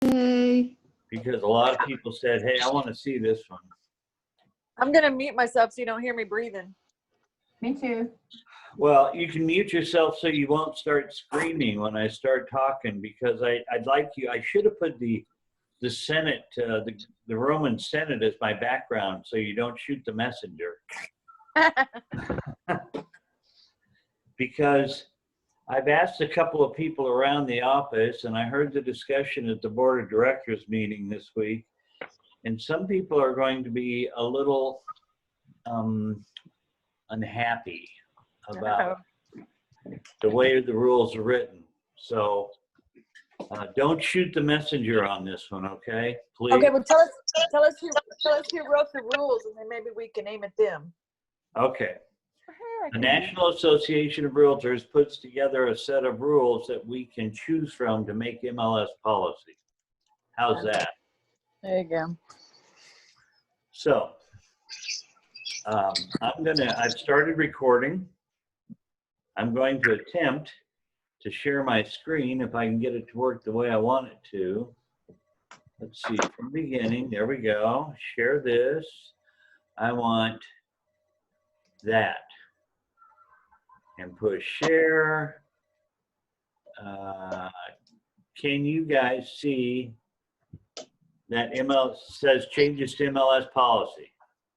Hey. Because a lot of people said, hey, I want to see this one. I'm going to mute myself so you don't hear me breathing. Me too. Well, you can mute yourself so you won't start screaming when I start talking, because I'd like you, I should have put the Senate, the Roman Senate as my background so you don't shoot the messenger. Because I've asked a couple of people around the office, and I heard the discussion at the board of directors meeting this week, and some people are going to be a little unhappy about the way the rules are written. So don't shoot the messenger on this one, okay? Please. Okay, well tell us who wrote the rules, and then maybe we can aim at them. Okay. The National Association of Realtors puts together a set of rules that we can choose from to make MLS policy. How's that? There you go. So I've started recording. I'm going to attempt to share my screen if I can get it to work the way I want it to. Let's see, from the beginning, there we go. Share this. I want that. And push share. Can you guys see that MLS says changes to MLS policy?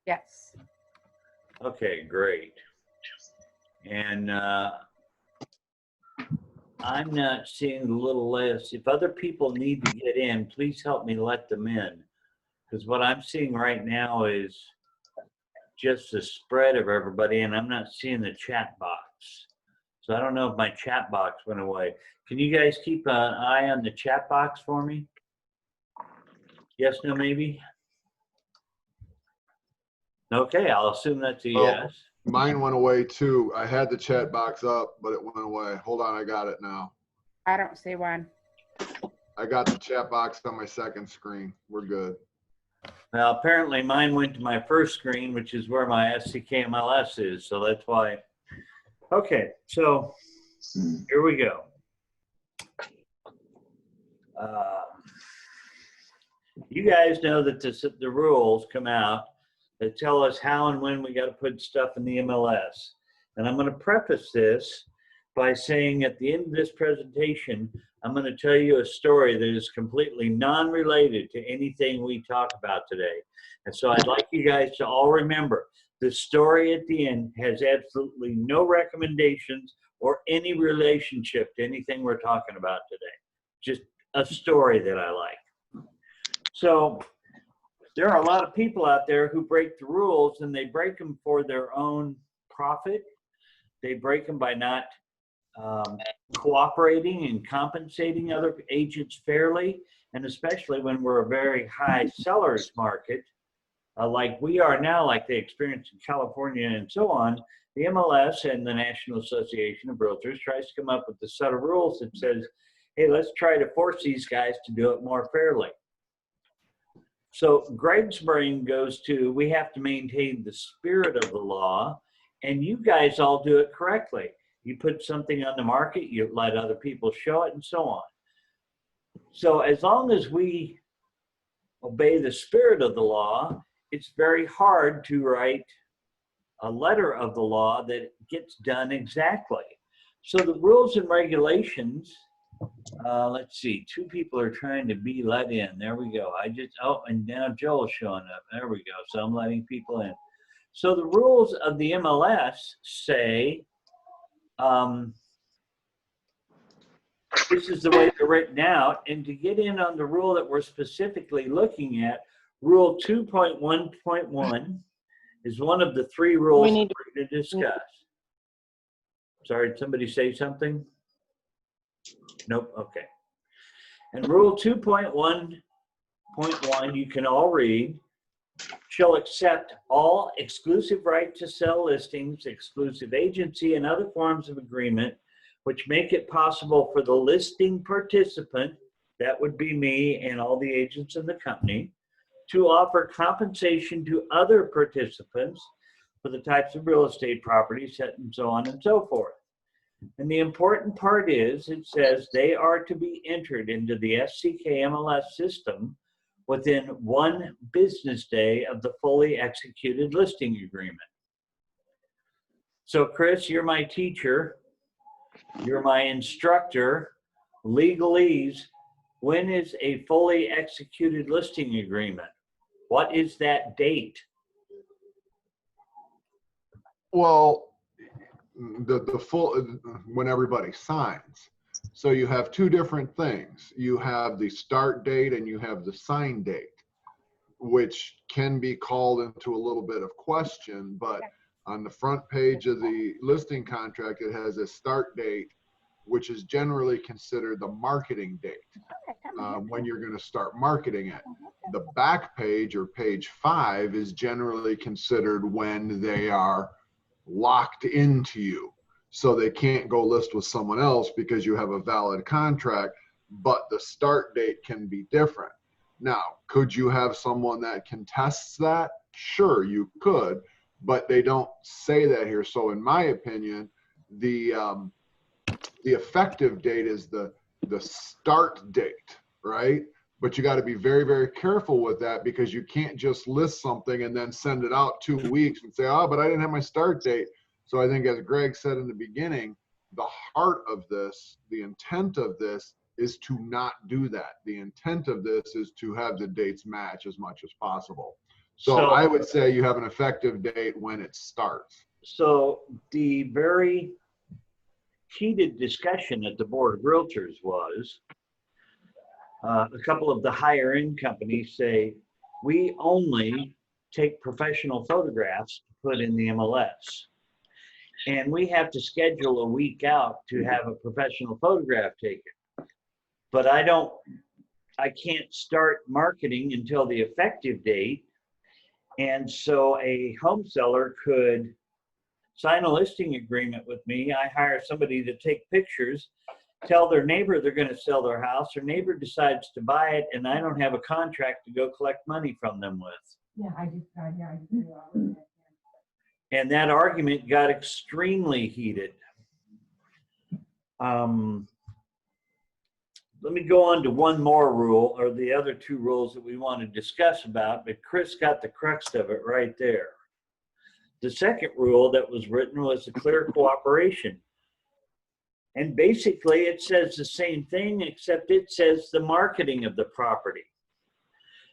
Yes. Okay, great. And I'm not seeing the little list. If other people need to get in, please help me let them in. Because what I'm seeing right now is just the spread of everybody, and I'm not seeing the chat box. So I don't know if my chat box went away. Can you guys keep an eye on the chat box for me? Yes, no, maybe? Okay, I'll assume that's a yes. Mine went away too. I had the chat box up, but it went away. Hold on, I got it now. I don't see one. I got the chat box on my second screen. We're good. Well, apparently mine went to my first screen, which is where my SCKMLS is, so that's why. Okay, so here we go. You guys know that the rules come out that tell us how and when we got to put stuff in the MLS. And I'm going to preface this by saying at the end of this presentation, I'm going to tell you a story that is completely non-related to anything we talk about today. And so I'd like you guys to all remember, the story at the end has absolutely no recommendations or any relationship to anything we're talking about today. Just a story that I like. So there are a lot of people out there who break the rules, and they break them for their own profit. They break them by not cooperating and compensating other agents fairly, and especially when we're a very high sellers market, like we are now, like they experience in California and so on. The MLS and the National Association of Realtors tries to come up with a set of rules that says, hey, let's try to force these guys to do it more fairly. So Greg's brain goes to, we have to maintain the spirit of the law, and you guys all do it correctly. You put something on the market, you let other people show it, and so on. So as long as we obey the spirit of the law, it's very hard to write a letter of the law that gets done exactly. So the rules and regulations, let's see, two people are trying to be let in. There we go. And now Joel's showing up. There we go. So I'm letting people in. So the rules of the MLS say, this is the way they're written out. And to get in on the rule that we're specifically looking at, Rule 2.1.1 is one of the three rules we're going to discuss. Sorry, did somebody say something? Nope, okay. And Rule 2.1.1, you can all read, shall accept all exclusive right to sell listings, exclusive agency, and other forms of agreement which make it possible for the listing participant, that would be me and all the agents in the company, to offer compensation to other participants for the types of real estate properties and so on and so forth. And the important part is it says they are to be entered into the SCK MLS system within 1 business day of the fully executed listing agreement. So Chris, you're my teacher, you're my instructor, legalese. When is a fully executed listing agreement? What is that date? Well, the full, when everybody signs. So you have two different things. You have the start date and you have the sign date, which can be called into a little bit of question, but on the front page of the listing contract, it has a start date, which is generally considered the marketing date, when you're going to start marketing it. The back page, or page 5, is generally considered when they are locked into you. So they can't go list with someone else because you have a valid contract, but the start date can be different. Now, could you have someone that contests that? Sure, you could, but they don't say that here. So in my opinion, the effective date is the start date, right? But you got to be very, very careful with that, because you can't just list something and then send it out 2 weeks and say, oh, but I didn't have my start date. So I think, as Greg said in the beginning, the heart of this, the intent of this, is to not do that. The intent of this is to have the dates match as much as possible. So I would say you have an effective date when it starts. So the very heated discussion at the Board of Realtors was, a couple of the higher end companies say, we only take professional photographs to put in the MLS. And we have to schedule a week out to have a professional photograph taken. But I can't start marketing until the effective date. And so a home seller could sign a listing agreement with me. I hire somebody to take pictures, tell their neighbor they're going to sell their house. Their neighbor decides to buy it, and I don't have a contract to go collect money from them with. Yeah, I do. And that argument got extremely heated. Let me go on to one more rule, or the other 2 rules that we want to discuss about, but Chris got the crux of it right there. The second rule that was written was the clear cooperation. And basically it says the same thing, except it says the marketing of the property.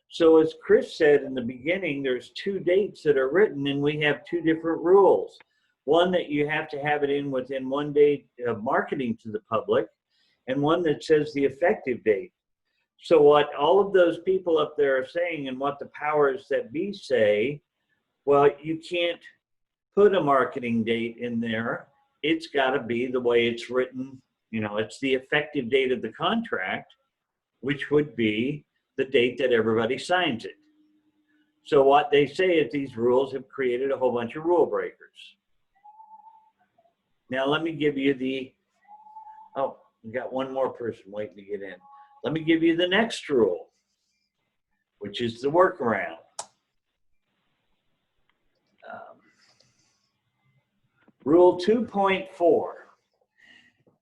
So as Chris said in the beginning, there's 2 dates that are written, and we have 2 different rules. One that you have to have it in within 1 day of marketing to the public, and one that says the effective date. So what all of those people up there are saying, and what the powers that be say, well, you can't put a marketing date in there. It's got to be the way it's written. You know, it's the effective date of the contract, which would be the date that everybody signs it. So what they say is these rules have created a whole bunch of rule breakers. Now let me give you the, oh, we got one more person waiting to get in. Let me give you the next rule, which is the workaround. Rule 2.4.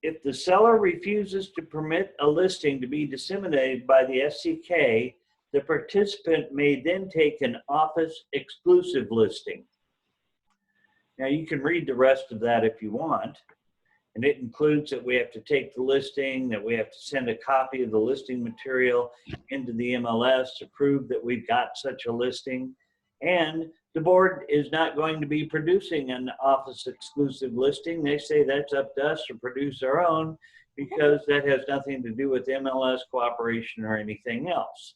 If the seller refuses to permit a listing to be disseminated by the SCK, the participant may then take an office exclusive listing. Now you can read the rest of that if you want. And it includes that we have to take the listing, that we have to send a copy of the listing material into the MLS to prove that we've got such a listing. And the board is not going to be producing an office exclusive listing. They say that's up to us to produce our own, because that has nothing to do with MLS cooperation or anything else.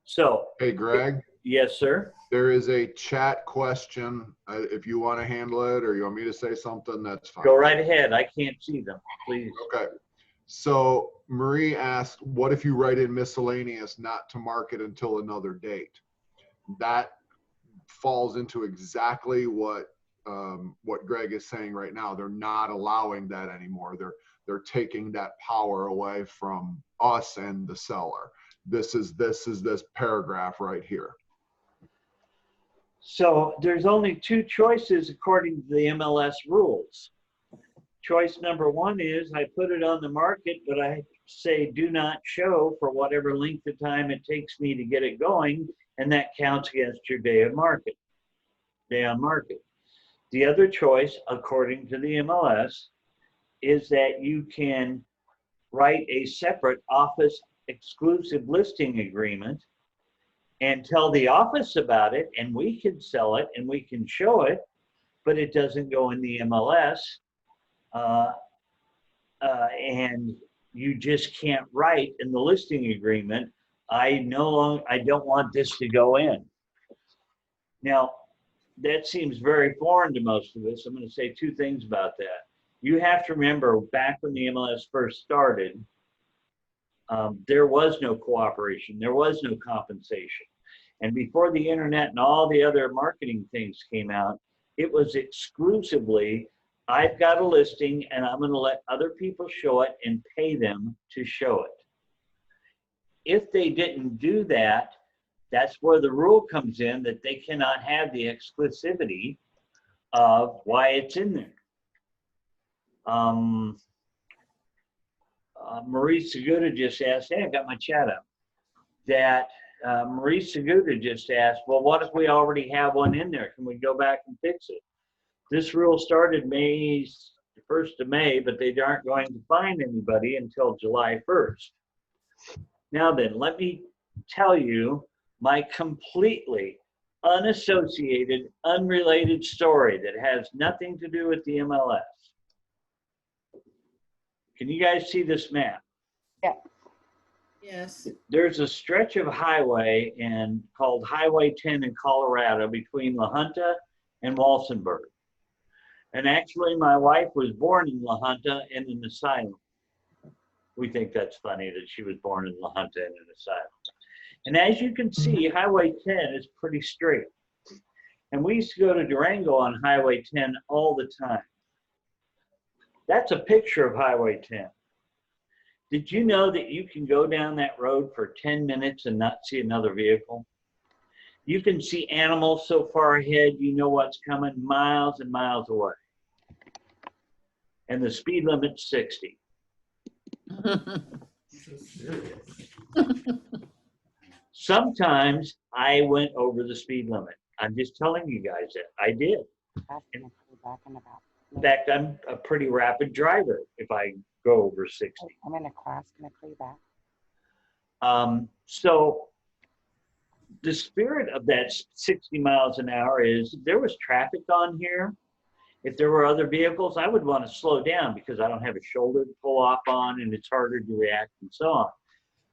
So, Hey, Greg. Yes, sir. There is a chat question. If you want to handle it, or you want me to say something, that's fine. Go right ahead. I can't see them, please. Okay. So Marie asked, what if you write in miscellaneous not to market until another date? That falls into exactly what Greg is saying right now. They're not allowing that anymore. They're taking that power away from us and the seller. This is this paragraph right here. So there's only 2 choices according to the MLS rules. choice number one is I put it on the market, but I say do not show for whatever length of time it takes me to get it going, and that counts against your day on market. The other choice, according to the MLS, is that you can write a separate office exclusive listing agreement and tell the office about it, and we can sell it and we can show it, but it doesn't go in the MLS. And you just can't write in the listing agreement, I don't want this to go in. Now, that seems very foreign to most of us. I'm going to say two things about that. You have to remember, back when the MLS first started, there was no cooperation, there was no compensation. And before the internet and all the other marketing things came out, it was exclusively, I've got a listing and I'm going to let other people show it and pay them to show it. If they didn't do that, that's where the rule comes in that they cannot have the exclusivity of why it's in there. Marie Seguda just asked, hey, I got my chat up, that Marie Seguda just asked, well, what if we already have one in there? Can we go back and fix it? This rule started the 1st of May, but they aren't going to find anybody until July 1st. Now then, let me tell you my completely unassociated, unrelated story that has nothing to do with the MLS. Can you guys see this map? Yeah. Yes. There's a stretch of highway called Highway 10 in Colorado between La Junta and Walsenburg. And actually, my wife was born in La Junta in an asylum. We think that's funny that she was born in La Junta in an asylum. And as you can see, Highway 10 is pretty straight. And we used to go to Durango on Highway 10 all the time. That's a picture of Highway 10. Did you know that you can go down that road for 10 minutes and not see another vehicle? You can see animals so far ahead, you know what's coming miles and miles away. And the speed limit's 60. Sometimes I went over the speed limit. I'm just telling you guys that I did. In fact, I'm a pretty rapid driver if I go over 60. I'm in a class, can I call you back? So the spirit of that 60 miles an hour is if there was traffic on here, if there were other vehicles, I would want to slow down because I don't have a shoulder to pull off on and it's harder to react and so on.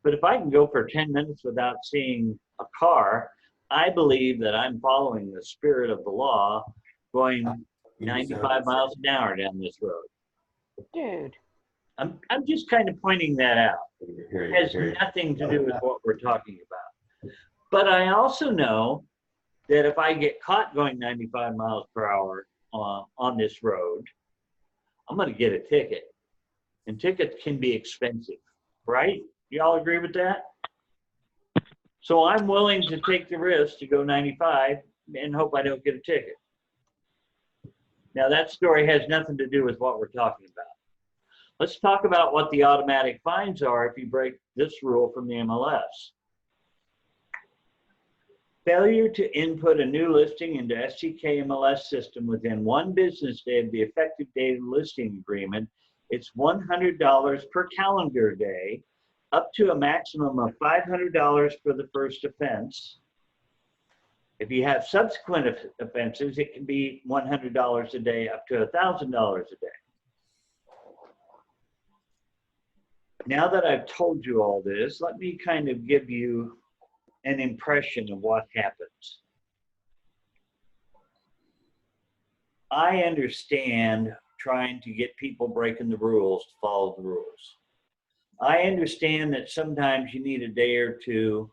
But if I can go for 10 minutes without seeing a car, I believe that I'm following the spirit of the law going 95 miles an hour down this road. Dude. I'm just kind of pointing that out. It has nothing to do with what we're talking about. But I also know that if I get caught going 95 miles per hour on this road, I'm going to get a ticket. And tickets can be expensive, right? You all agree with that? So I'm willing to take the risk to go 95 and hope I don't get a ticket. Now that story has nothing to do with what we're talking about. Let's talk about what the automatic fines are if you break this rule from the MLS. Failure to input a new listing into STK MLS system within 1 business day of the effective date of the listing agreement, it's $100 per calendar day, up to a maximum of $500 for the first offense. If you have subsequent offenses, it can be $100 a day up to $1,000 a day. Now that I've told you all this, let me kind of give you an impression of what happens. I understand trying to get people breaking the rules to follow the rules. I understand that sometimes you need a day or two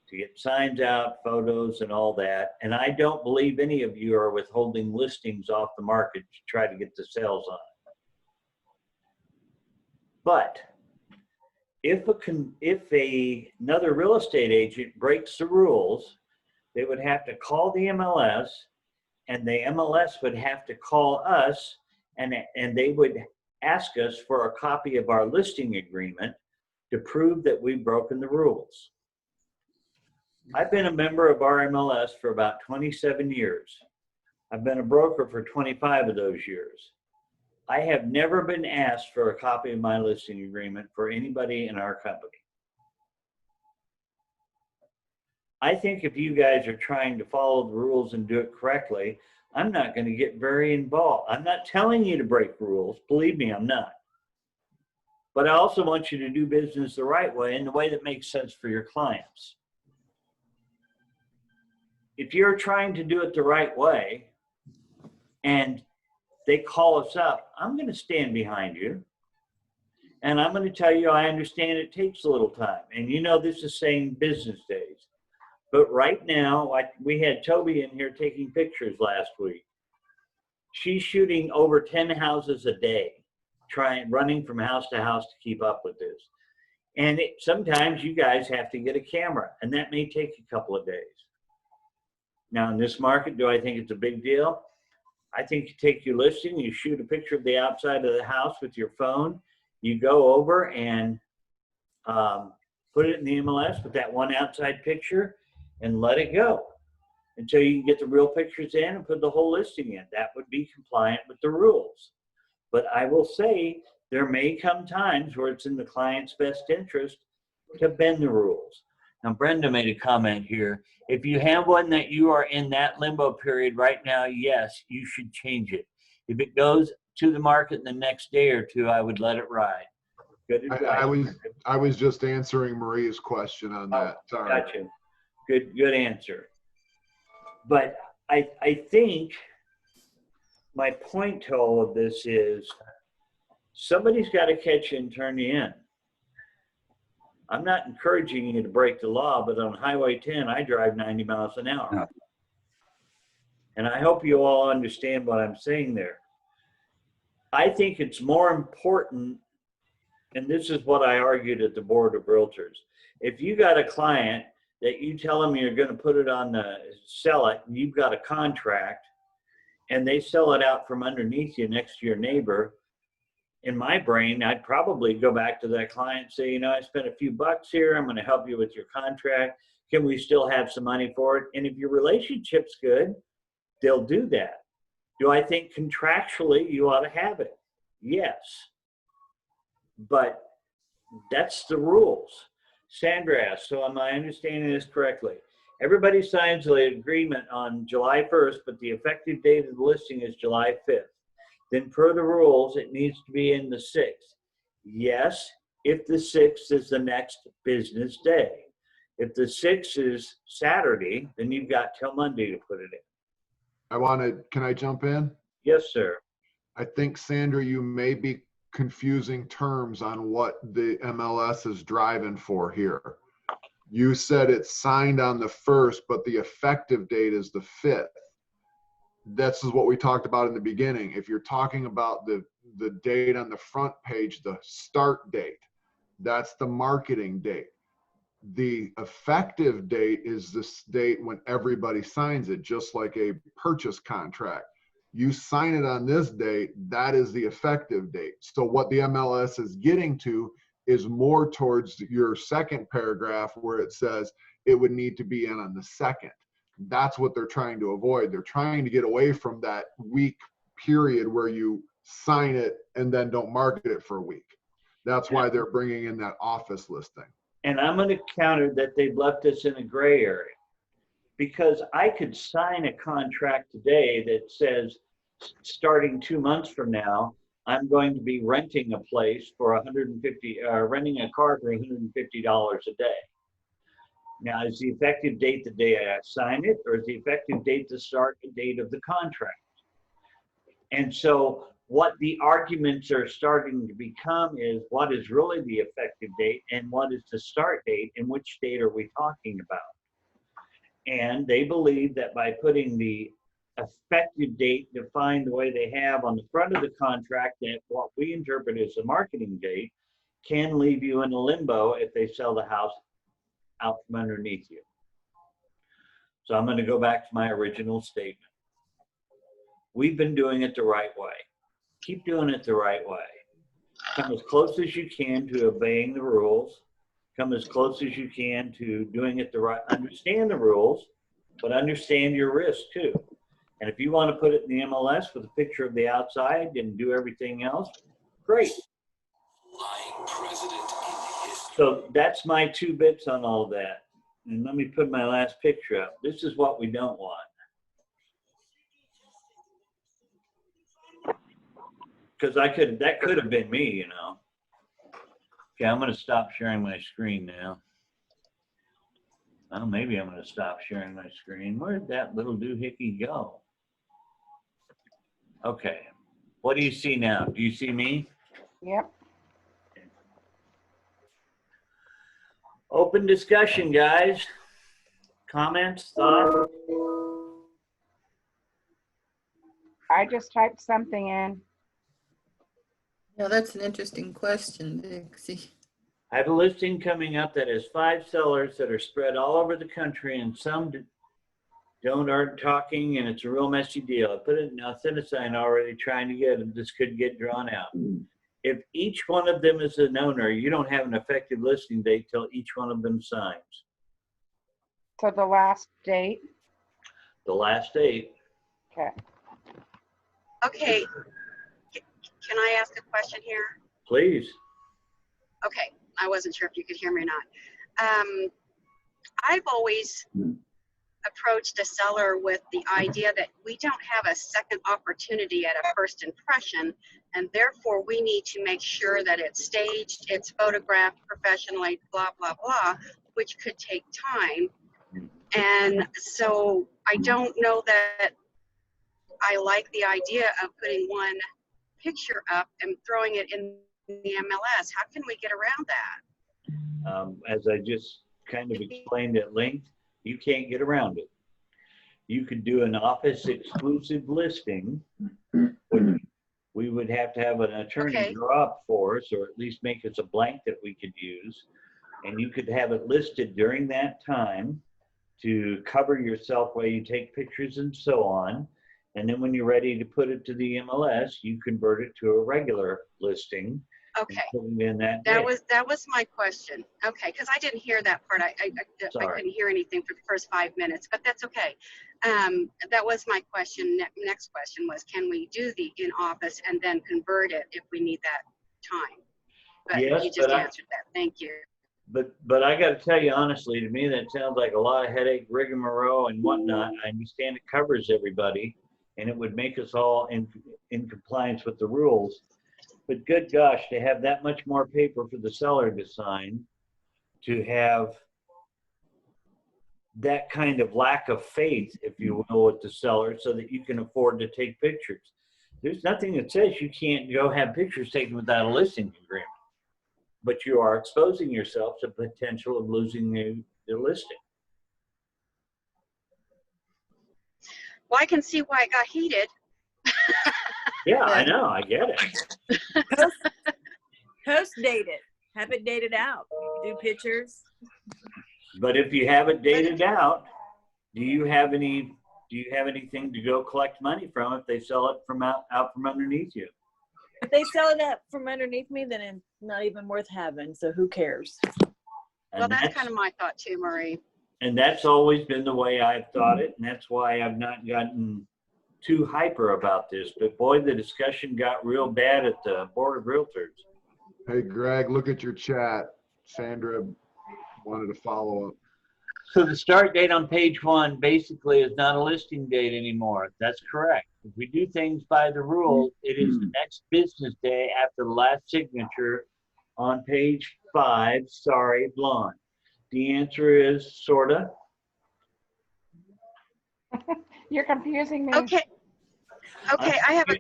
to get signs out, photos, and all that. And I don't believe any of you are withholding listings off the market to try to get the sales on it. But if another real estate agent breaks the rules, they would have to call the MLS, and the MLS would have to call us and they would ask us for a copy of our listing agreement to prove that we've broken the rules. I've been a member of RMLS for about 27 years. I've been a broker for 25 of those years. I have never been asked for a copy of my listing agreement for anybody in our company. I think if you guys are trying to follow the rules and do it correctly, I'm not going to get very involved. I'm not telling you to break rules. Believe me, I'm not. But I also want you to do business the right way and the way that makes sense for your clients. If you're trying to do it the right way and they call us up, I'm going to stand behind you. And I'm going to tell you, I understand it takes a little time. And you know, this is saying business days. But right now, we had Toby in here taking pictures last week. She's shooting over 10 houses a day, running from house to house to keep up with this. And sometimes you guys have to get a camera, and that may take a couple of days. Now, in this market, do I think it's a big deal? I think you take your listing, you shoot a picture of the outside of the house with your phone, you go over and put it in the MLS with that one outside picture and let it go until you can get the real pictures in and put the whole listing in. That would be compliant with the rules. But I will say there may come times where it's in the client's best interest to bend the rules. Now, Brenda made a comment here. If you have one that you are in that limbo period right now, yes, you should change it. If it goes to the market in the next day or two, I would let it ride. Good advice. I was just answering Maria's question on that. Sorry. Gotcha. Good answer. But I think my point to all of this is somebody's got to catch you and turn you in. I'm not encouraging you to break the law, but on Highway 10, I drive 90 miles an hour. No. And I hope you all understand what I'm saying there. I think it's more important, and this is what I argued at the Board of Realtors. If you got a client that you tell them you're going to put it on sell it, and you've got a contract, and they sell it out from underneath you next to your neighbor, in my brain, I'd probably go back to that client and say, you know, I spent a few bucks here. I'm going to help you with your contract. Can we still have some money for it? And if your relationship's good, they'll do that. Do I think contractually you ought to have it? Yes. But that's the rules. Sandra asked, so am I understanding this correctly? Everybody signs the agreement on July 1st, but the effective date of the listing is July 5th. Then per the rules, it needs to be in the 6th. Yes, if the 6th is the next business day. If the 6th is Saturday, then you've got till Monday to put it in. Can I jump in? Yes, sir. I think, Sandra, you may be confusing terms on what the MLS is driving for here. You said it's signed on the 1st, but the effective date is the 5th. This is what we talked about in the beginning. If you're talking about the date on the front page, the start date, that's the marketing date. The effective date is this date when everybody signs it, just like a purchase contract. You sign it on this date, that is the effective date. So what the MLS is getting to is more towards your second paragraph where it says it would need to be in on the 2nd. That's what they're trying to avoid. They're trying to get away from that week period where you sign it and then don't market it for a week. That's why they're bringing in that office listing. And I'm going to counter that they've left us in a gray area, because I could sign a contract today that says starting 2 months from now, I'm going to be renting a place for renting a car for $150 a day. Now, is the effective date the day I sign it, or is the effective date the start date of the contract? And so what the arguments are starting to become is what is really the effective date and what is the start date and which date are we talking about? And they believe that by putting the effective date defined the way they have on the front of the contract, that what we interpret as the marketing date can leave you in a limbo if they sell the house out from underneath you. So I'm going to go back to my original statement. We've been doing it the right way. keep doing it the right way. Come as close as you can to obeying the rules. Come as close as you can to doing it the right, understand the rules, but understand your risk too. And if you want to put it in the MLS with a picture of the outside and do everything else, great. So that's my 2 bits on all of that. And let me put my last picture up. This is what we don't want. Because that could have been me, you know. Okay, I'm going to stop sharing my screen now. Well, maybe I'm going to stop sharing my screen. Where did that little doohickey go? Okay. What do you see now? Do you see me? Yep. Open discussion, guys. Comments, thoughts? I just typed something in. Yeah, that's an interesting question, Dixie. I have a listing coming up that has 5 sellers that are spread all over the country, and some aren't talking, and it's a real messy deal. I put it in a sign already trying to get it. This could get drawn out. If each one of them is an owner, you don't have an effective listing date till each one of them signs. So the last date. The last date. Okay. Okay, can I ask a question here? Please. Okay, I wasn't sure if you could hear me or not. I've always approached a seller with the idea that we don't have a second opportunity at a first impression, and therefore we need to make sure that it's staged, it's photographed professionally, blah, blah, blah, which could take time. And so I don't know that I like the idea of putting one picture up and throwing it in the MLS. How can we get around that? As I just kind of explained at length, you can't get around it. You could do an office exclusive listing, which we would have to have an attorney draw up for us, or at least make us a blank that we could use. And you could have it listed during that time to cover yourself while you take pictures and so on. And then when you're ready to put it to the MLS, you convert it to a regular listing. Okay, In that was my question. Okay, because I didn't hear that part. I couldn't hear anything for the first 5 minutes, but that's okay. That was my question. Next question was, can we do the in-office and then convert it if we need that time? But yes, you just answered that. Thank you. But I got to tell you honestly, to me that sounds like a lot of headache, rigmarole, and whatnot. I understand it covers everybody, and it would make us all in compliance with the rules. But good gosh, to have that much more paper for the seller to sign, to have that kind of lack of faith, if you will, with the seller so that you can afford to take pictures. There's nothing that says you can't go have pictures taken without a listing agreement. But you are exposing yourself to the potential of losing the listing. Well, I can see why it got heated. Yeah, I know. I get it. Post date it. Have it dated out. Do pictures. But if you have it dated out, do you have anything to go collect money from if they sell it from out from underneath you? If they sell it up from underneath me, then it's not even worth having. So who cares? Well, that's kind of my thought too, Marie. And that's always been the way I've thought it, and that's why I've not gotten too hyper about this. But boy, the discussion got real bad at the Board of Realtors. Hey, Greg, look at your chat. Sandra wanted to follow up. So the start date on page 1 basically is not a listing date anymore. That's correct. If we do things by the rules, it is the next business day after the last signature on page 5. Sorry, blonde. The answer is sorta. You're confusing me. Okay. Okay, I have a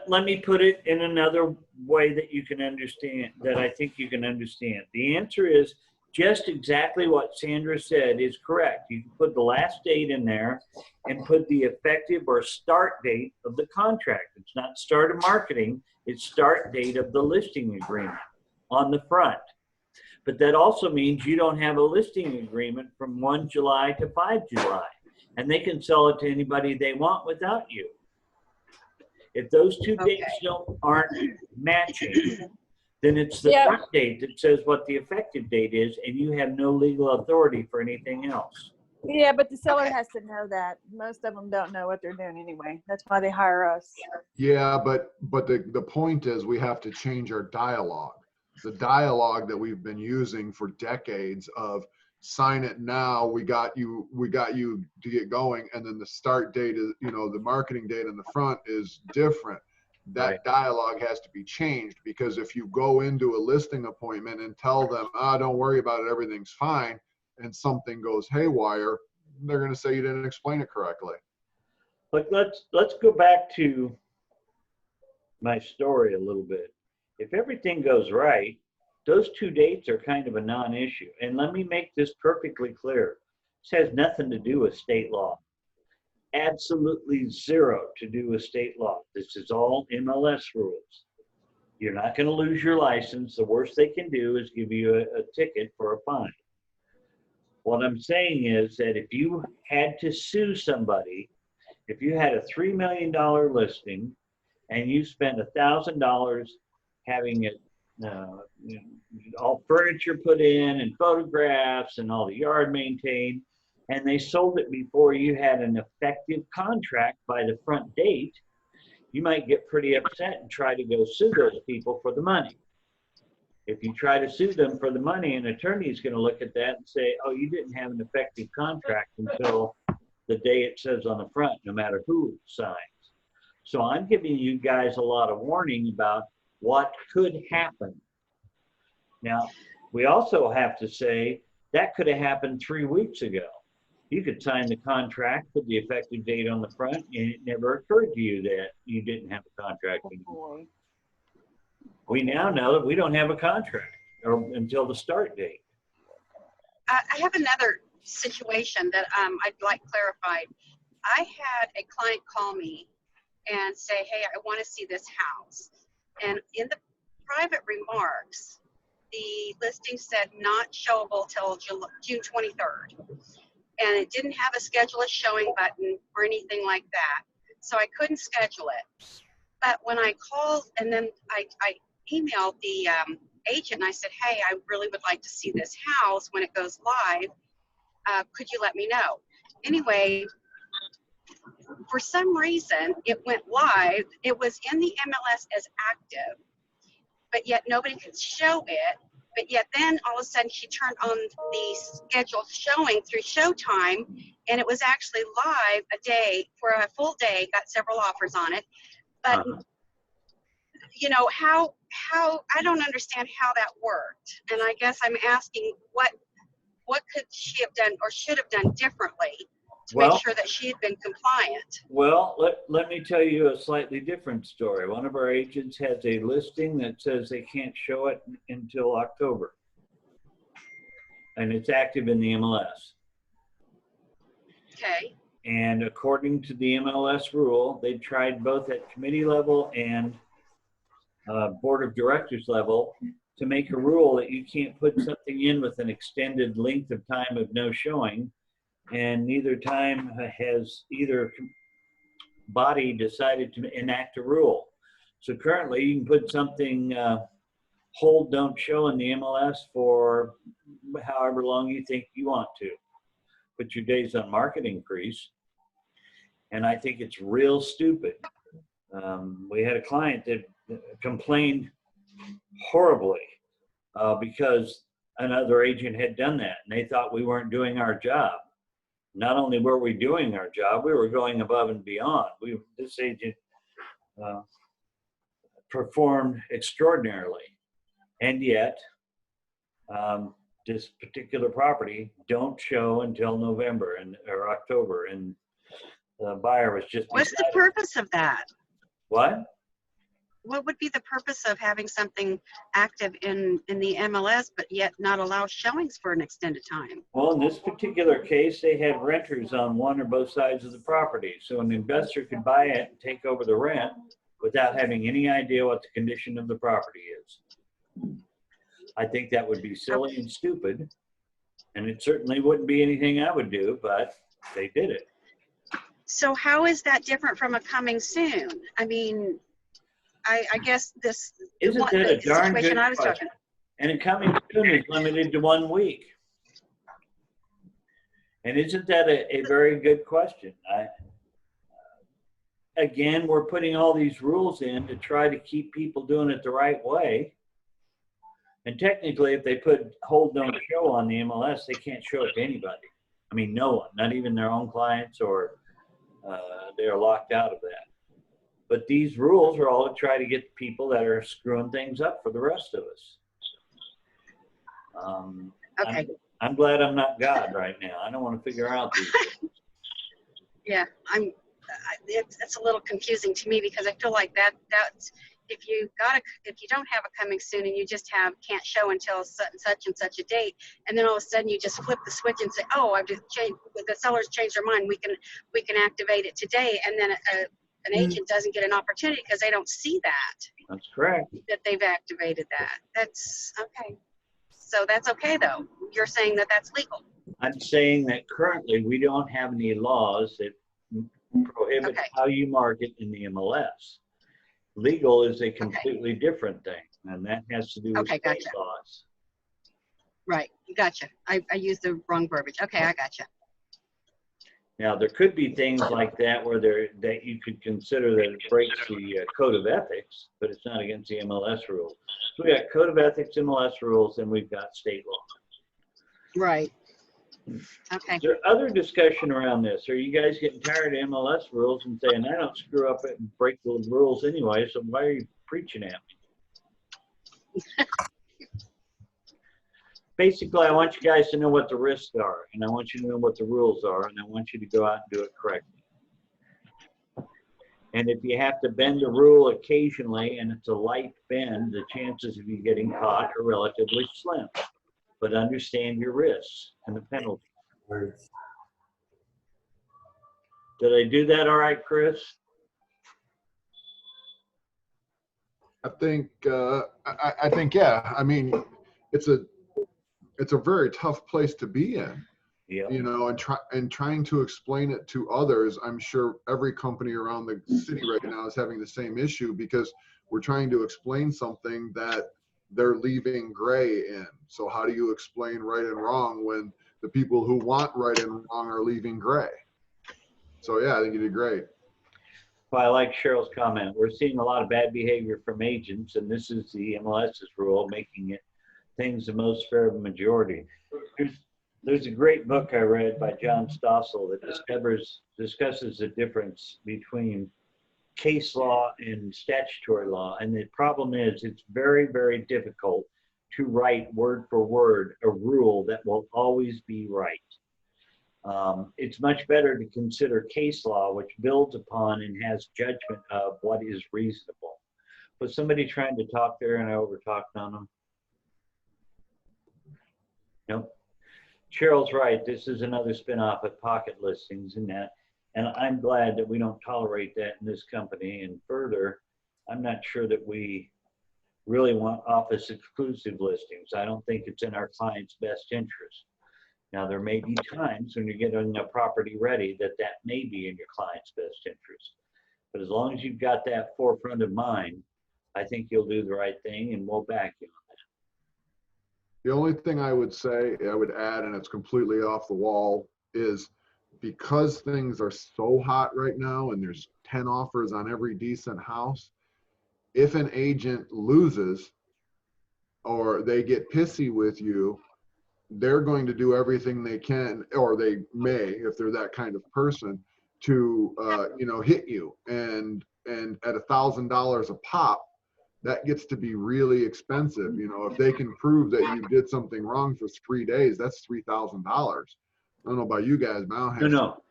Let me put it in another way that you can understand, that I think you can understand. The answer is just exactly what Sandra said is correct. You can put the last date in there and put the effective or start date of the contract. It's not start of marketing, it's start date of the listing agreement on the front. But that also means you don't have a listing agreement from 1 July to 5 July. And they can sell it to anybody they want without you. If those two Okay. dates aren't matching, then it's the Yeah. front date that says what the effective date is, and you have no legal authority for anything else. Yeah, but the seller Okay. has to know that. Most of them don't know what they're doing anyway. That's why they hire us. Yeah, but the point is we have to change our dialogue. The dialogue that we've been using for decades of sign it now, we got you to get going, and then the start date is, the marketing date in the front is different. That Right. dialogue has to be changed, because if you go into a listing appointment and tell them, don't worry about it, everything's fine, and something goes haywire, they're going to say you didn't explain it correctly. But let's go back to my story a little bit. If everything goes right, those two dates are kind of a non-issue. And let me make this perfectly clear. This has nothing to do with state law. Absolutely zero to do with state law. This is all MLS rules. You're not going to lose your license. The worst they can do is give you a ticket for a fine. What I'm saying is that if you had to sue somebody, if you had a $3 million listing and you spent $1,000 having it, all furniture put in and photographs and all the yard maintained, and they sold it before you had an effective contract by the front date, you might get pretty upset and try to go sue those people for the money. If you try to sue them for the money, an attorney is going to look at that and say, oh, you didn't have an effective contract until the day it says on the front, no matter who signs. So I'm giving you guys a lot of warning about what could happen. Now, we also have to say that could have happened 3 weeks ago. You could sign the contract, put the effective date on the front, and it never occurred to you that you didn't have a contract anymore. We now know that we don't have a contract until the start date. I have another situation that I'd like clarified. I had a client call me and say, hey, I want to see this house. And in the private remarks, the listing said not showable till June 23rd. And it didn't have a schedule a showing button or anything like that. So I couldn't schedule it. But when I called and then I emailed the agent and I said, hey, I really would like to see this house when it goes live. Could you let me know? Anyway, for some reason, it went live. It was in the MLS as active, but yet nobody could show it. But yet then all of a sudden she turned on the scheduled showing through Showtime, and it was actually live a day for a full day, got several offers on it. But how I don't understand how that worked. And I guess I'm asking what could she have done or should have done differently to make sure that she had been compliant? Well, let me tell you a slightly different story. One of our agents has a listing that says they can't show it until October. And it's active in the MLS. Okay. And according to the MLS rule, they tried both at committee level and board of directors level to make a rule that you can't put something in with an extended length of time of no showing. And neither time has either body decided to enact a rule. So currently you can put something hold, don't show in the MLS for however long you think you want to. Put your days on market increase. And I think it's real stupid. We had a client that complained horribly because another agent had done that, and they thought we weren't doing our job. Not only were we doing our job, we were going above and beyond. This agent performed extraordinarily, and yet this particular property don't show until November or October, and the buyer was just What's the decided. purpose of that? What? What would be the purpose of having something active in the MLS, but yet not allow showings for an extended time? Well, in this particular case, they had renters on one or both sides of the property. So an investor could buy it and take over the rent without having any idea what the condition of the property is. I think that would be silly and stupid. And it certainly wouldn't be anything I would do, but they did it. So how is that different from a coming soon? I mean, I guess this Isn't one, that a the darn situation good I was question? talking. And it coming soon is limited to 1 week. And isn't that a very good question? Again, we're putting all these rules in to try to keep people doing it the right way. And technically, if they put hold don't show on the MLS, they can't show it to anybody. I mean, no one, not even their own clients, or they're locked out of that. But these rules are all to try to get people that are screwing things up for the rest of us. Okay. I'm glad I'm not God right now. I don't want to figure out these things. Yeah, it's a little confusing to me because I feel like that's if you don't have a coming soon and you just can't show until such and such a date, and then all of a sudden you just flip the switch and say, oh, I've just changed, the sellers changed their mind, we can activate it today, and then an agent doesn't get an opportunity because they don't see That's correct. that they've activated that. That's okay. So that's okay though. You're saying that that's legal. I'm saying that currently we don't have any laws that prohibit Okay. how you market in the MLS. Legal is a completely different thing, and that has to do with Okay, state gotcha. laws. Right. Gotcha. I used the wrong verbiage. Okay, I gotcha. Now, there could be things like that where that you could consider that it breaks the code of ethics, but it's not against the MLS rules. So we got code of ethics, MLS rules, and we've got state law. Right. Okay. Is there other discussion around this? Are you guys getting tired of MLS rules and saying, I don't screw up it and break the rules anyway, so why are you preaching at me? Basically, I want you guys to know what the risks are, and I want you to know what the rules are, and I want you to go out and do it correctly. And if you have to bend a rule occasionally and it's a light bend, the chances of you getting caught are relatively slim. But understand your risks and the penalties. Did I do that all right, Chris? I think, I think, yeah. I mean, it's a very tough place to be in, Yeah. you know, and trying to explain it to others. I'm sure every company around the city right now is having the same issue because we're trying to explain something that they're leaving gray in. So how do you explain right and wrong when the people who want right and wrong are leaving gray? So yeah, I think you did great. Well, I like Cheryl's comment. We're seeing a lot of bad behavior from agents, and this is the MLS's rule, making it things the most fair of the majority. There's a great book I read by John Stossel that discusses the difference between case law and statutory law. And the problem is it's very, very difficult to write word for word a rule that will always be right. It's much better to consider case law, which builds upon and has judgment of what is reasonable. Was somebody trying to talk there and I overtalked on them? No. Cheryl's right. This is another spinoff of pocket listings and that. And I'm glad that we don't tolerate that in this company. And further, I'm not sure that we really want office exclusive listings. I don't think it's in our client's best interest. Now, there may be times when you're getting a property ready that may be in your client's best interest. But as long as you've got that forefront of mind, I think you'll do the right thing and we'll back you on that. The only thing I would say, I would add, and it's completely off the wall, is because things are so hot right now and there's 10 offers on every decent house, if an agent loses or they get pissy with you, they're going to do everything they can, or they may, if they're that kind of person, to you know, hit you. And at $1,000 a pop, that gets to be really expensive. You know, if they can prove that you did something wrong for 3 days, that's $3,000. I don't know about you guys, but I don't have. No.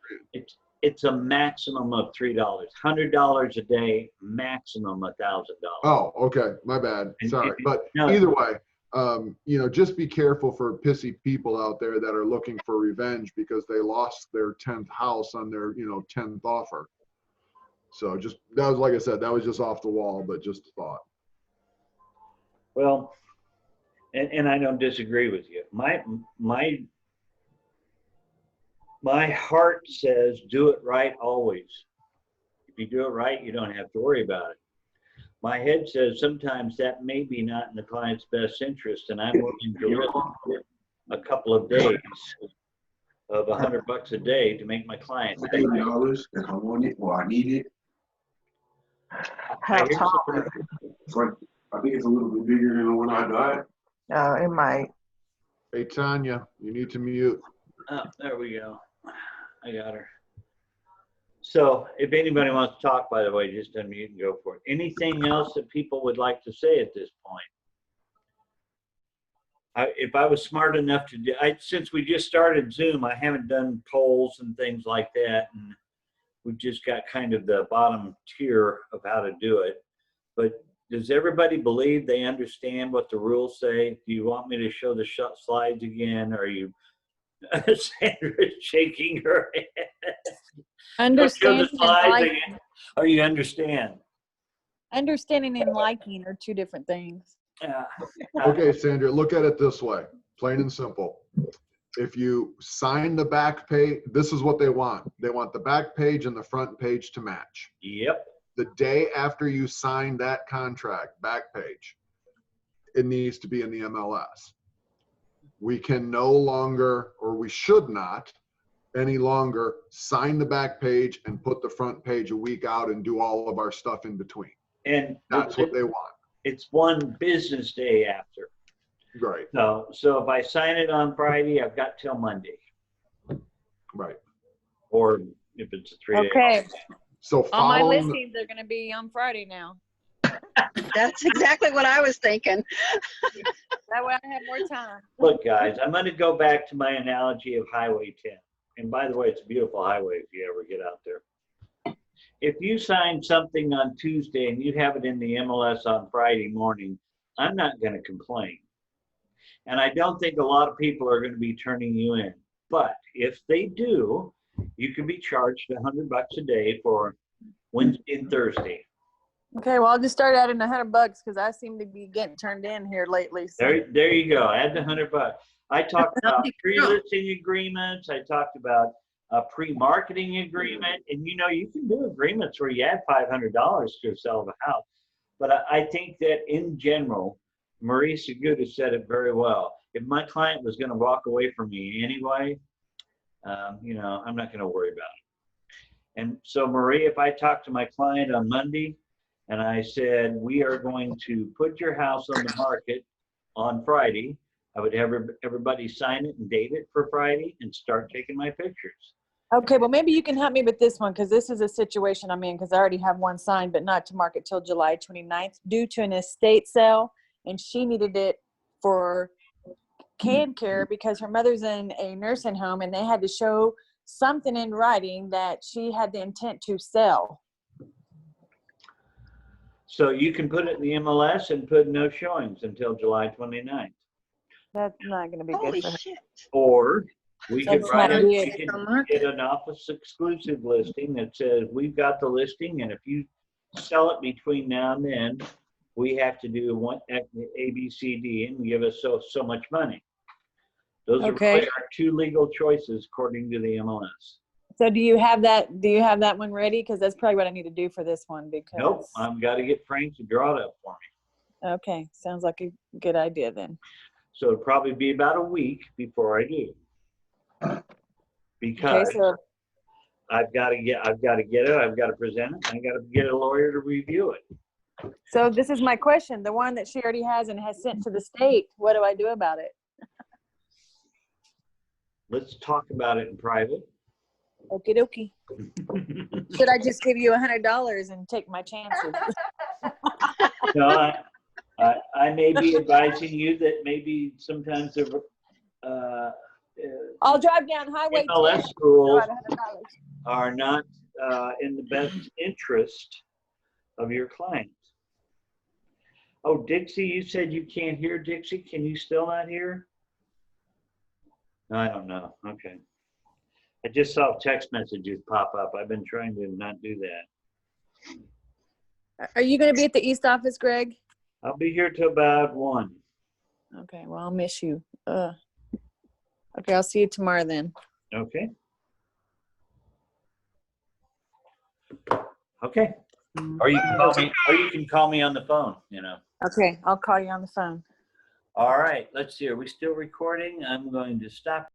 It's a maximum of $3. $100 a day, maximum $1,000. Oh, okay, my bad. Sorry, but either way, you know, just be careful for pissy people out there that are looking for revenge because they lost their 10th house on their, you know, 10th offer. So just, that was, like I said, that was just off the wall, but just a thought. Well, and I don't disagree with you. My My heart says do it right always. If you do it right, you don't have to worry about it. My head says sometimes that may be not in the client's best interest, and I'm willing to risk a couple of days of $100 a day to make my client pay. $80 if I want it or I need it. How I hear tall? some- It's like, I think it's a little bit bigger than the one I got. Oh, it might. Hey, Tanya, you need to mute. Oh, there we go. I got her. So if anybody wants to talk, by the way, just unmute and go for it. Anything else that people would like to say at this point? If I was smart enough to do, since we just started Zoom, I haven't done polls and things like that. And we've just got kind of the bottom tier of how to do it. But does everybody believe they understand what the rules say? Do you want me to show the slides again? Or are you, Sandra's shaking her head. Understanding and liking, Or you understand? understanding and liking are two different things. Okay, Sandra, look at it this way, plain and simple. If you sign the back page, this is what they want. They want the back page and the front page to match. Yep. The day after you sign that contract, back page, it needs to be in the MLS. We can no longer, or we should not any longer, sign the back page and put the front page a week out and do all of our stuff in between. And That's what they want. it's one business day after. Right, So if I sign it on Friday, I've got till Monday. right. Or if it's a 3-day. Okay, So all my following, listings are going to be on Friday now. That's exactly what I was thinking. That way I have more time. Look, guys, I'm going to go back to my analogy of Highway 10. And by the way, it's a beautiful highway if you ever get out there. If you sign something on Tuesday and you have it in the MLS on Friday morning, I'm not going to complain. And I don't think a lot of people are going to be turning you in. But if they do, you can be charged $100 a day for Wednesday and Thursday. Okay, well, I'll just start adding $100 because I seem to be getting turned in here lately. So. There you go. Add the $100. I talked about pre-listing agreements. I talked about a pre-marketing agreement. And you can do agreements where you add $500 to a sale of a house. But I think that in general, Marie Seguda said it very well. If my client was going to walk away from me anyway, I'm not going to worry about it. And so, Marie, if I talk to my client on Monday and I said, we are going to put your house on the market on Friday, I would have everybody sign it and date it for Friday and start taking my pictures. Okay, well, maybe you can help me with this one because this is a situation I'm in because I already have one signed, but not to market till July 29th due to an estate sale. And she needed it for care because her mother's in a nursing home and they had to show something in writing that she had the intent to sell. So you can put it in the MLS and put no showings until July 29th. That's not going to be good Holy for her. shit. Or we could That's write not it, good. we can get an office exclusive listing that says we've got the listing, and if you sell it between now and then, we have to do one A, B, C, D, and give us so much money. Those are Okay. really our two legal choices according to the MLS. So do you have that? Do you have that one ready? Because that's probably what I need to do for this one. Because Nope, I've got to get Frank to draw it up for me. okay, sounds like a good idea then. So it'll probably be about a week before I do. Because Okay, so I've got to get it, I've got to present it, I got to get a lawyer to review it. so this is my question: the one that she already has and has sent to the state. What do I do about it? Let's talk about it in private. Okie dokie. Should I just give you $100 and take my chances? No, I may be advising you that maybe sometimes the I'll drive down Highway 10. MLS rules Right, $100. are not in the best interest of your client. Oh, Dixie, you said you can't hear, Dixie. Can you still not hear? I don't know. Okay. I just saw text messages pop up. I've been trying to not do that. Are you going to be at the East office, Greg? I'll be here till about 1. Okay, well, I'll miss you. Okay, I'll see you tomorrow then. Okay. Okay. Or you can call me, on the phone, you know. Okay, I'll call you on the phone. All right, let's see. Are we still recording? I'm going to stop